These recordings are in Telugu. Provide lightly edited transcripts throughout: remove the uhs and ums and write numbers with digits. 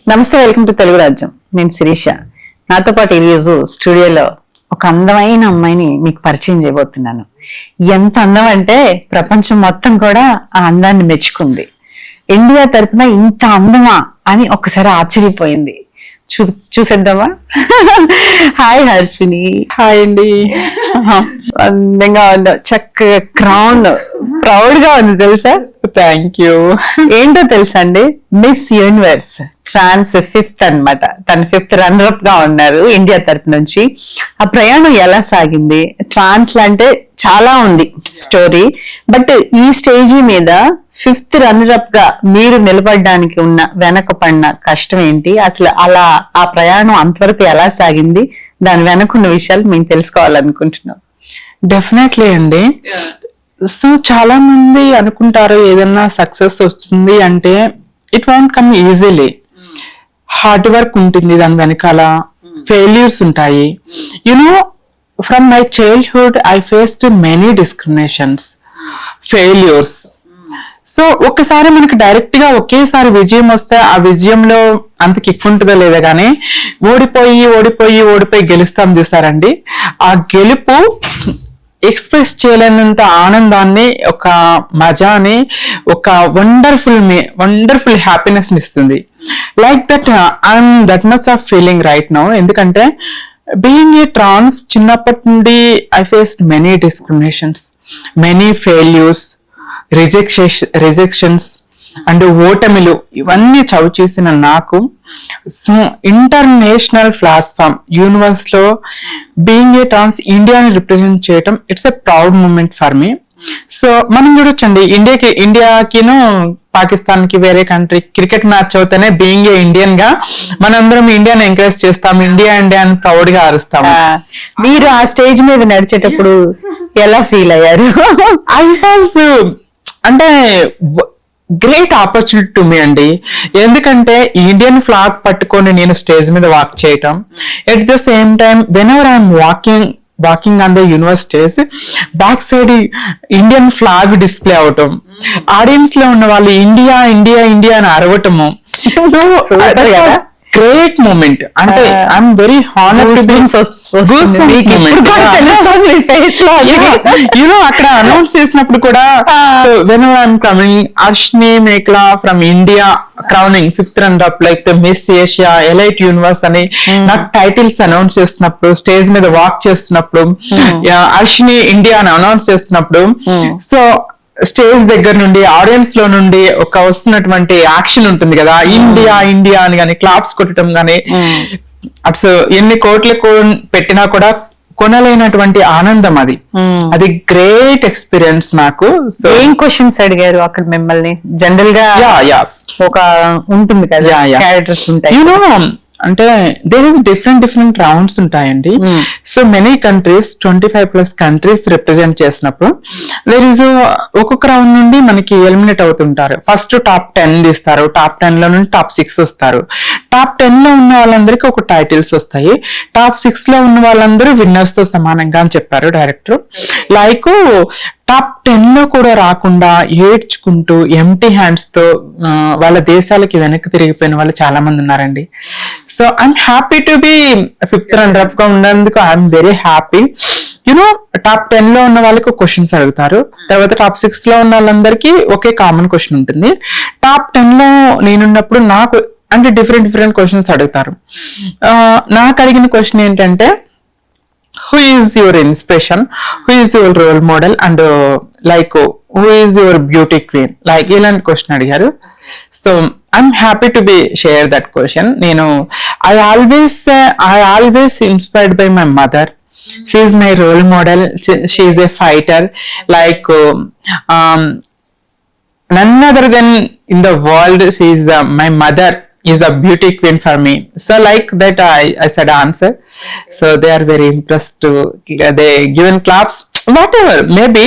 నమస్తే, వెల్కమ్ టు తెలుగు రాజ్యం. నేను శిరీష. నాతో పాటు ఈరోజు స్టూడియోలో ఒక అందమైన అమ్మాయిని మీకు పరిచయం చేయబోతున్నాను. ఎంత అందం అంటే ప్రపంచం మొత్తం కూడా ఆ అందాన్ని మెచ్చుకుంది. ఇండియా తరపున ఇంత అందమా అని ఒక్కసారి ఆశ్చర్యపోయింది. చూసేద్దామా? హాయ్ హర్షిని. హాయ్ అండి. అందంగా ఉందో, చక్కగా క్రౌన్ ప్రౌడ్ గా ఉంది తెలుసా? Thank you. ఏంటో తెలుసా అండి, మిస్ యూనివర్స్ ట్రాన్స్ 5th అన్నమాట. తన 5th రన్నర్ గా ఉన్నారు ఇండియా తరపు నుంచి. ఆ ప్రయాణం ఎలా సాగింది, ట్రాన్స్ అంటే చాలా ఉంది స్టోరీ. బట్ ఈ స్టేజ్ మీద 5th రన్నర్ గా మీరు నిలబడడానికి ఉన్న వెనక పడిన కష్టం ఏంటి, అసలు అలా ఆ ప్రయాణం అంతవరకు ఎలా సాగింది, దాని వెనకున్న విషయాలు మేము తెలుసుకోవాలనుకుంటున్నాం. డెఫినెట్లీ అండి. సో చాలా మంది అనుకుంటారు ఏదన్నా సక్సెస్ వస్తుంది అంటే it want come easily. Hard work ఉంటుంది దాని వెనకాల, ఫెయిల్యూర్స్ ఉంటాయి. You know, from my childhood I faced many discriminations, failures. So ఒక్కసారి మనకి డైరెక్ట్ గా ఒకేసారి విజయం వస్తే ఆ విజయంలో అంత కిక్ ఉంటుందో లేదా కానీ ఓడిపోయి గెలుస్తాం చూసారండి. ఆ గెలుపు ఎక్స్ప్రెస్ చేయలేనంత ఆనందాన్ని, ఒక మజాని, ఒక వండర్ఫుల్ హ్యాపీనెస్ ఇస్తుంది. Like that I'm that much of feeling right now. ఎందుకంటే బీయింగ్ ఏ ట్రాన్స్, చిన్నప్పటి నుండి I faced many discriminations, many failures, rejections and ఓటమిలు, ఇవన్నీ చవి చూసిన నాకు ఇంటర్నేషనల్ ప్లాట్ఫామ్ యూనివర్స్ లో బీయింగ్ ఏ ట్రాన్స్ ఇండియాని రిప్రజెంట్ చేయటం, it's a proud moment for me. So మనం చూడొచ్చండి, ఇండియాకిను పాకిస్తాన్ కి వేరే కంట్రీ క్రికెట్ మ్యాచ్ అవుతానే బీయింగ్ ఏ ఇండియన్ గా మనందరం ఇండియాని ఎంకరేజ్ చేస్తాం, ఇండియా అని ప్రౌడ్ గా అరుస్తాం. మీరు ఆ స్టేజ్ మీద నడిచేటప్పుడు ఎలా ఫీల్ అయ్యారు? ఐ వాజ్ అంటే గ్రేట్ ఆపర్చునిటీ టు మీ అండి. ఎందుకంటే ఇండియన్ ఫ్లాగ్ పట్టుకొని నేను స్టేజ్ మీద వాక్ చేయటం, at the same time whenever I'm walking on the universe stage, back side Indian flag display అవటం, ఆడియన్స్ లో ఉన్న వాళ్ళు ఇండియా ఇండియా ఇండియా అని అరవటము. So great moment. అంటే ఐఎమ్ వెరీ హానర్. యూనో, అక్కడ అనౌన్స్ చేసినప్పుడు కూడా when I'm coming Arshni Mekla from India crowning 5th runner up like the Miss Asia Elite Universe అని నాకు టైటిల్స్ అనౌన్స్ చేస్తున్నప్పుడు, స్టేజ్ మీద వాక్ చేస్తున్నప్పుడు, అర్ష్ని ఇండియా అని అనౌన్స్ చేస్తున్నప్పుడు, సో స్టేజ్ దగ్గర నుండి, ఆడియన్స్ లో నుండి ఒక వస్తున్నటువంటి యాక్షన్ ఉంటుంది కదా, ఇండియా ఇండియా అని కానీ క్లాప్స్ కొట్టడం కానీ, అట్స్ ఎన్ని కోట్లు పెట్టినా కూడా కొనలేనటువంటి ఆనందం అది. అది గ్రేట్ ఎక్స్పీరియన్స్ నాకు. సో ఏం క్వశ్చన్స్ అడిగారు అక్కడ మిమ్మల్ని? జనరల్ గా ఒక ఉంటుంది కదా, క్యారెక్టర్స్ ఉంటాయి, యూనో, అంటే దేర్ ఇస్ డిఫరెంట్ రౌండ్స్ ఉంటాయండి. So many countries, 25+ countries represent చేసినప్పుడు దేర్ ఇస్ ఒక్కొక్క రౌండ్ నుండి మనకి ఎలిమినేట్ అవుతుంటారు. ఫస్ట్ టాప్ 10 తీస్తారు, టాప్ 10 లో నుండి టాప్ 6 వస్తారు. టాప్ 10 లో ఉన్న వాళ్ళందరికీ ఒక టైటిల్స్ వస్తాయి, టాప్ 6 లో ఉన్న వాళ్ళందరూ విన్నర్స్ తో సమానంగా అని చెప్పారు డైరెక్టర్. లైక్ టాప్ 10 లో కూడా రాకుండా ఏడ్చుకుంటూ ఎంటీ హ్యాండ్స్ తో వాళ్ళ దేశాలకి వెనక్కి తిరిగిపోయిన వాళ్ళు చాలా మంది ఉన్నారండి. So I'm happy to be 5th runner up గా ఉన్నందుకు I'm very happy. You know, top 10 లో ఉన్న వాళ్ళకి క్వశ్చన్స్ అడుగుతారు, తర్వాత టాప్ 6 లో ఉన్న వాళ్ళందరికీ ఒకే కామన్ క్వశ్చన్ ఉంటుంది. టాప్ 10 లో నేనున్నప్పుడు నాకు అంటే డిఫరెంట్ క్వశ్చన్స్ అడుగుతారు. నాకు అడిగిన క్వశ్చన్ ఏంటంటే, who is your inspiration, who is your role model, and like who is your beauty queen, like ilanti question adigaru. So I'm happy to be share that question. I always inspired by my mother. She is my role model. She is a fighter, like none other than in the world. She is my mother is the beauty queen for me. So like that I said answer. So they are very impressed. They given claps, whatever maybe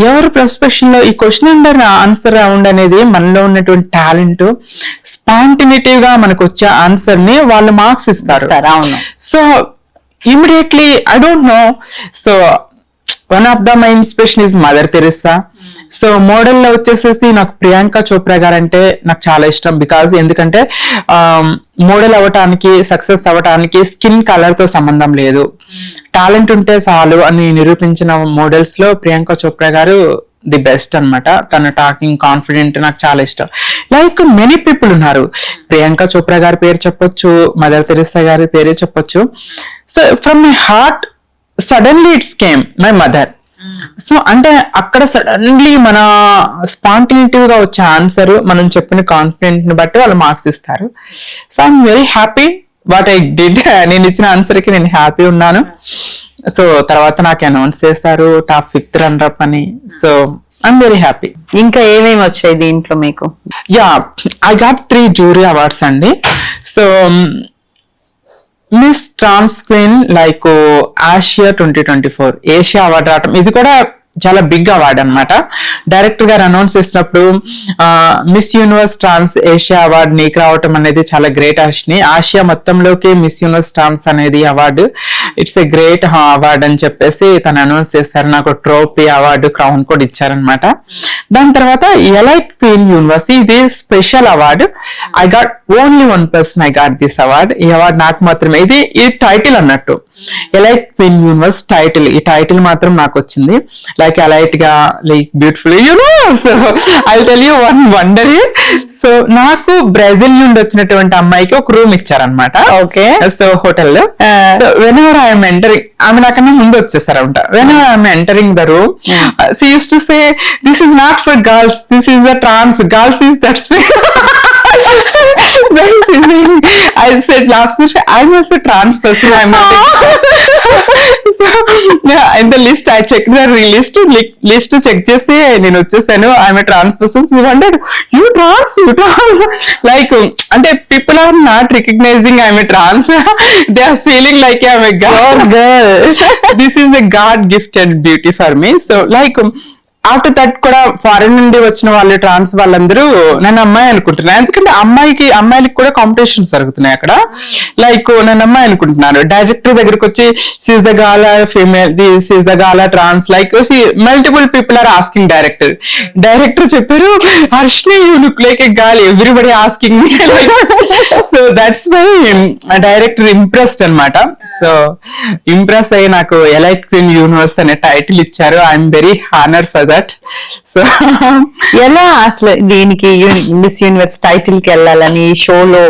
ఎవరి పర్స్పెక్షన్ లో ఈ క్వశ్చన్ అండ్ ఆన్సర్ రౌండ్ అనేది మనలో ఉన్నటువంటి టాలెంట్, స్పాంటినిటీవ్ గా మనకు వచ్చే ఆన్సర్ ని వాళ్ళు మార్క్స్ ఇస్తారు. So immediately I don't know. So one of my inspiration is Mother Teresa, so model లో వచ్చేసేసి నాకు ప్రియాంక చోప్రా గారు అంటే నాకు చాలా ఇష్టం. బికాజ్ ఎందుకంటే మోడల్ అవ్వటానికి, సక్సెస్ అవ్వటానికి స్కిన్ కలర్ తో సంబంధం లేదు, టాలెంట్ ఉంటే చాలు అని నిరూపించిన మోడల్స్ లో ప్రియాంక చోప్రా గారు ది బెస్ట్ అన్నమాట. తన టాకింగ్ కాన్ఫిడెంట్ నాకు చాలా ఇష్టం. లైక్ మెనీ పీపుల్ ఉన్నారు, ప్రియాంక చోప్రా గారి పేరు చెప్పొచ్చు, మదర్ తెరెసా గారి పేరే చెప్పొచ్చు. So from my heart suddenly it's came my mother. So అంటే అక్కడ సడన్లీ మన స్పాంటినిటీ గా వచ్చే ఆన్సర్ మనం చెప్పిన కాన్ఫిడెంట్ ని బట్టి వాళ్ళు మార్క్స్ ఇస్తారు. So I'm very happy what I did. నేను ఇచ్చిన ఆన్సర్ కి నేను హ్యాపీ ఉన్నాను. సో తర్వాత నాకు అనౌన్స్ చేశారు టాప్ 5th రన్నర్ అని. So I'm very happy. ఇంకా ఏమేమి వచ్చాయి దీంట్లో మీకు? Yeah, I got 3 jury awards అండి. సో మిస్ ట్రాన్స్ Queen like Asia 2024 Asia award రావటం, ఇది కూడా చాలా బిగ్ అవార్డ్ అన్నమాట. డైరెక్టర్ గారు అనౌన్స్ చేసినప్పుడు Miss Universe Trans Asia award నీకు రావటం అనేది చాలా గ్రేట్. ఆసియా మొత్తంలోకి మిస్ యూనివర్స్ ట్రాన్స్ అనేది award, it's a great award అని చెప్పేసి తను అనౌన్స్ చేస్తారు. నాకు ట్రోఫీ, అవార్డు, క్రౌన్ కూడా ఇచ్చారనమాట. దాని తర్వాత ఎలైట్ క్వీన్ యూనివర్స్, ఇది special award. I got only 1 person I got this award. ఈ అవార్డు నాకు మాత్రమే. ఇది టైటిల్ అన్నట్టు, ఎలైట్ క్వీన్ యూనివర్స్ టైటిల్. ఈ టైటిల్ మాత్రం నాకు వచ్చింది. లైక్ ఎలైట్ గా, like beautiful, so I tell you one wonder. సో నాకు బ్రెజిల్ నుండి వచ్చినటువంటి అమ్మాయికి ఒక రూమ్ ఇచ్చారనమాట. ఓకే. సో హోటల్లో. So whenever I'm entering, ఆమె నాకన్నా ముందు వచ్చేసారంట. Whenever I'm entering the room, she used to say this is not for girls, this is the trans, girls is that's. I said last year I'm also trans person. I'm not. So yeah, in the list I checked the list check చేసి నేను వచ్చేసాను. I'm a trans person. She wondered, you trans. Like అంటే people are not recognizing I'm a trans. They are feeling like I'm a girl. This is a God gifted beauty for me. So like after that కూడా ఫారెన్ నుండి వచ్చిన వాళ్ళు, ట్రాన్స్ వాళ్ళందరూ నన్ను అమ్మాయి అనుకుంటున్నారు. ఎందుకంటే అమ్మాయిలకి కూడా కాంపిటీషన్స్ జరుగుతున్నాయి అక్కడ. లైక్ నన్ను అమ్మాయి అనుకుంటున్నారు. డైరెక్టర్ దగ్గరకు వచ్చి she is the gala female, this is the gala trans, like multiple people are asking director చెప్పారు, Harshini you look like a girl, everybody asking me. So that's why director impressed అన్నమాట. సో ఇంప్రెస్ అయ్యి నాకు ఎలైట్ క్వీన్ యూనివర్స్ అనే టైటిల్ ఇచ్చారు. I'm very honour for that. So ఎలా అసలు దీనికి మిస్ యూనివర్స్ టైటిల్ కి వెళ్ళాలని, షోలో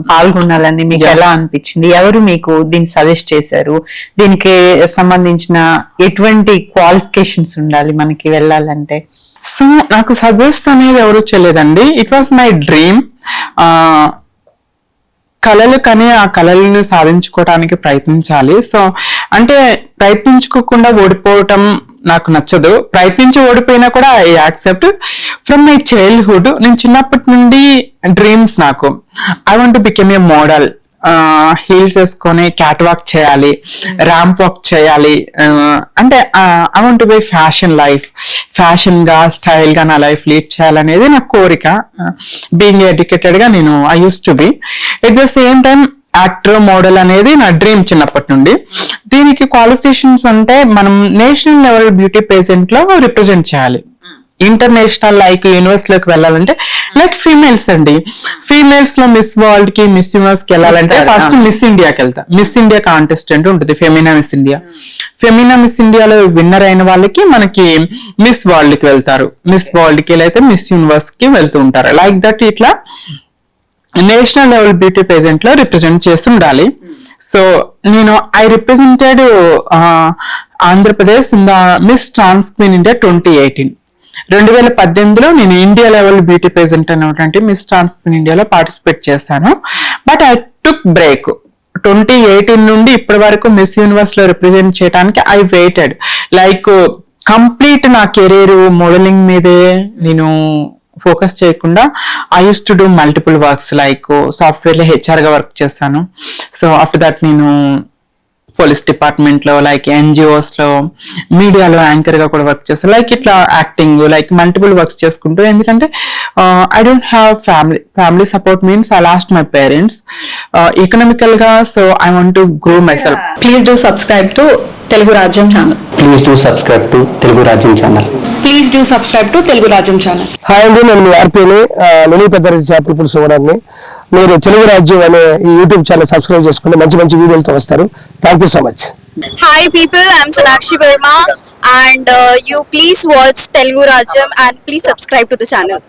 పాల్గొనాలని మీకు ఎలా అనిపించింది? ఎవరు మీకు దీన్ని సజెస్ట్ చేశారు? దీనికి సంబంధించిన ఎటువంటి క్వాలిఫికేషన్స్ ఉండాలి మనకి వెళ్ళాలంటే? సో నాకు సజెస్ట్ అనేది ఎవరు చేయలేదండి. It was my dream. కళలు కానీ ఆ కళలను సాధించుకోవడానికి ప్రయత్నించాలి. సో అంటే ప్రయత్నించుకోకుండా ఓడిపోవటం నాకు నచ్చదు. ప్రయత్నించి ఓడిపోయినా కూడా I accept. From my childhood, నేను చిన్నప్పటి నుండి డ్రీమ్స్ నాకు, I want to become a model. Heels వేసుకొని క్యాట్ వాక్ చేయాలి, ర్యాంప్ వాక్ చేయాలి. అంటే I want to be fashion గా, స్టైల్ గా నా లైఫ్ లీడ్ చేయాలనేది నా కోరిక. బీయింగ్ ఎడ్యుకేటెడ్ గా నేను I use to be. At the same time actor, model అనేది నా డ్రీమ్ చిన్నప్పటి నుండి. దీనికి క్వాలిఫికేషన్స్ అంటే మనం నేషనల్ లెవెల్ బ్యూటీ పేజెంట్ లో రిప్రజెంట్ చేయాలి. ఇంటర్నేషనల్ లైక్ యూనివర్స్ లోకి వెళ్ళాలంటే లైక్ ఫీమేల్స్ అండి, ఫీమేల్స్ లో మిస్ వరల్డ్ కి, మిస్ యూనివర్స్ కి వెళ్ళాలంటే ఫస్ట్ మిస్ ఇండియాకి వెళ్తా. మిస్ ఇండియా కాంటెస్టెంట్ ఉంటుంది, Femina miss India. Femina miss ఇండియాలో విన్నర్ అయిన వాళ్ళకి మనకి మిస్ వరల్డ్ కి వెళ్తారు, మిస్ వరల్డ్ కి అయితే మిస్ యూనివర్స్ కి వెళ్తూ ఉంటారు. లైక్ దట్ ఇట్లా నేషనల్ లెవెల్ బ్యూటీ పేజెంట్ లో రిప్రజెంట్ చేసి ఉండాలి. సో నేను I represented Andhra Pradesh in the miss trans queen India 2018. 2018లో నేను ఇండియా లెవెల్ బ్యూటీ పేజెంట్ అనేటువంటి మిస్ ట్రాన్స్ క్వీన్ ఇండియాలో పార్టిసిపేట్ చేశాను. But I took break. 2018 నుండి ఇప్పటి వరకు మిస్ యూనివర్స్ లో రిప్రజెంట్ చేయడానికి ఐ వెయిటెడ్. లైక్ కంప్లీట్ నా కెరీర్ మోడలింగ్ మీదే నేను ఫోకస్ చేయకుండా I use to do multiple works. Like software లో హెచ్ఆర్ గా వర్క్ చేస్తాను. సో ఆఫ్టర్ దట్ నేను పోలీస్ డిపార్ట్మెంట్ లో, లైక్ ఎన్జిఓస్ లో, మీడియాలో యాంకర్ గా కూడా వర్క్ చేస్తాను. లైక్ ఇట్లా యాక్టింగ్, లైక్ మల్టిపుల్ వర్క్స్ చేసుకుంటూ. ఎందుకంటే I don't have family support means I lost my parents economical గా. So I want to grow myself. Please do subscribe to Telugu Rajyam channel. Please do subscribe to Telugu Rajyam channel. Please do subscribe to Telugu Rajyam channel. Hi అండి, నేను మీ ఆర్పీని నెల్లూరు పెద్దారెడ్డి చేపల పులుసు ఓనర్ని. మీరు తెలుగు రాజ్యం అనే ఈ యూట్యూబ్ ఛానల్ సబ్స్క్రైబ్ చేసుకుని మంచి మంచి వీడియోలతో వస్తారు. Thank you so much. Hi people, I'm Sonakshi Verma and you please watch Telugu Rajyam and please subscribe to the channel.